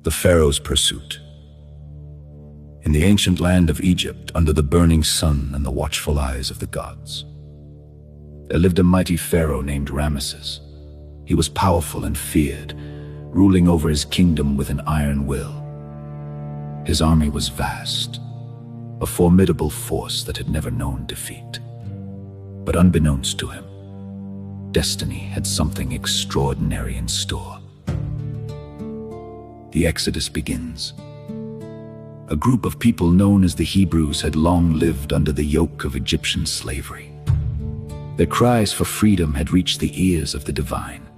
The Pharaoh's Pursuit. In the ancient land of Egypt, under the burning sun and the watchful eyes of the gods, there lived a mighty pharaoh named Ramesses. He was powerful and feared, ruling over his kingdom with an iron will. His army was vast, a formidable force that had never known defeat. But unbeknownst to him, destiny had something extraordinary in store. The Exodus begins. A group of people known as the Hebrews had long lived under the yoke of Egyptian slavery. Their cries for freedom had reached the ears of the divine,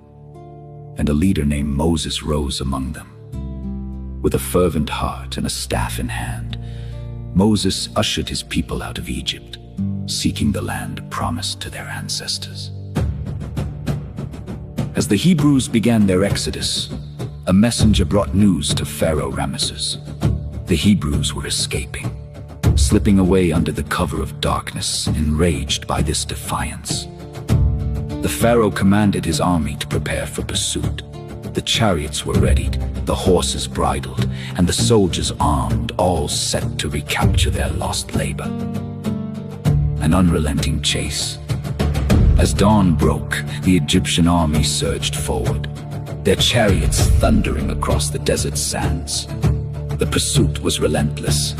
and a leader named Moses rose among them. With a fervent heart and a staff in hand, Moses ushered his people out of Egypt, seeking the land promised to their ancestors. As the Hebrews began their exodus, a messenger brought news to Pharaoh Ramesses. The Hebrews were escaping, slipping away under the cover of darkness, enraged by this defiance. The Pharaoh commanded his army to prepare for pursuit. The chariots were readied, the horses bridled, and the soldiers armed, all set to recapture their lost labor. An unrelenting chase. As dawn broke, the Egyptian army surged forward, their chariots thundering across the desert sands. The pursuit was relentless,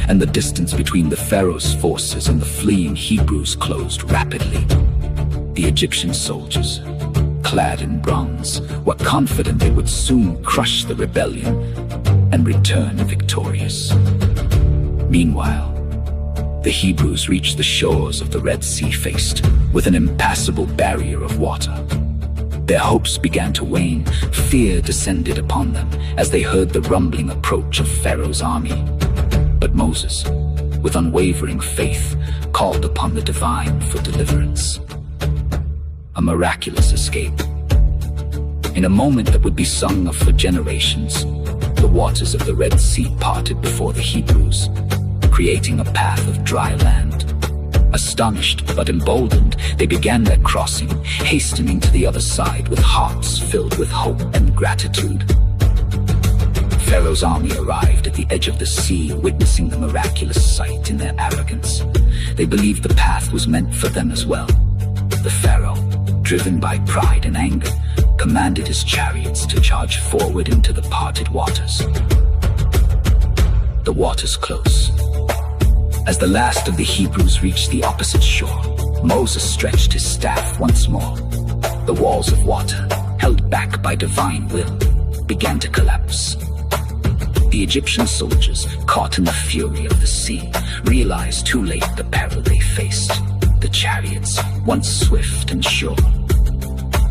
and the distance between the Pharaoh's forces and the fleeing Hebrews closed rapidly. The Egyptian soldiers, clad in bronze, were confident they would soon crush the rebellion and return victorious. Meanwhile, the Hebrews reached the shores of the Red Sea faced with an impassable barrier of water. Their hopes began to wane. Fear descended upon them as they heard the rumbling approach of Pharaoh's army. But Moses, with unwavering faith, called upon the divine for deliverance. A miraculous escape. In a moment that would be sung of for generations, the waters of the Red Sea parted before the Hebrews, creating a path of dry land. Astonished but emboldened, they began their crossing, hastening to the other side with hearts filled with hope and gratitude. Pharaoh's army arrived at the edge of the sea, witnessing the miraculous sight in their arrogance. They believed the path was meant for them as well. The Pharaoh, driven by pride and anger, commanded his chariots to charge forward into the parted waters. The waters close. As the last of the Hebrews reached the opposite shore, Moses stretched his staff once more. The walls of water, held back by divine will, began to collapse. The Egyptian soldiers, caught in the fury of the sea, realized too late the peril they faced. The chariots, once swift and sure,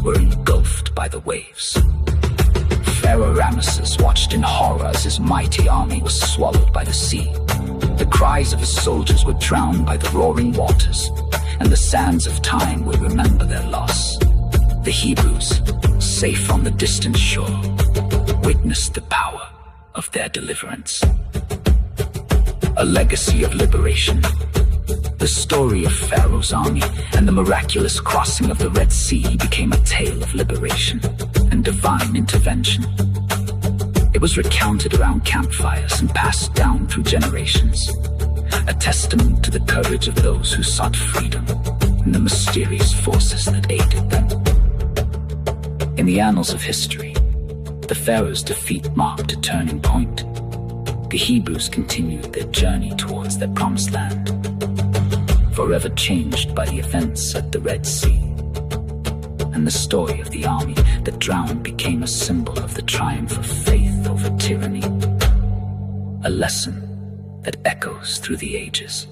were engulfed by the waves. Pharaoh Ramesses watched in horror as his mighty army was swallowed by the sea. The cries of his soldiers were drowned by the roaring waters, and the sands of time will remember their loss. The Hebrews, safe on the distant shore, witnessed the power of their deliverance. A legacy of liberation. The story of Pharaoh's army and the miraculous crossing of the Red Sea became a tale of liberation and divine intervention. It was recounted around campfires and passed down through generations, a testament to the courage of those who sought freedom and the mysterious forces that aided them. In the annals of history, the Pharaoh's defeat marked a turning point. The Hebrews continued their journey towards their promised land, forever changed by the events at the Red Sea. And the story of the army that drowned became a symbol of the triumph of faith over tyranny, a lesson that echoes through the ages.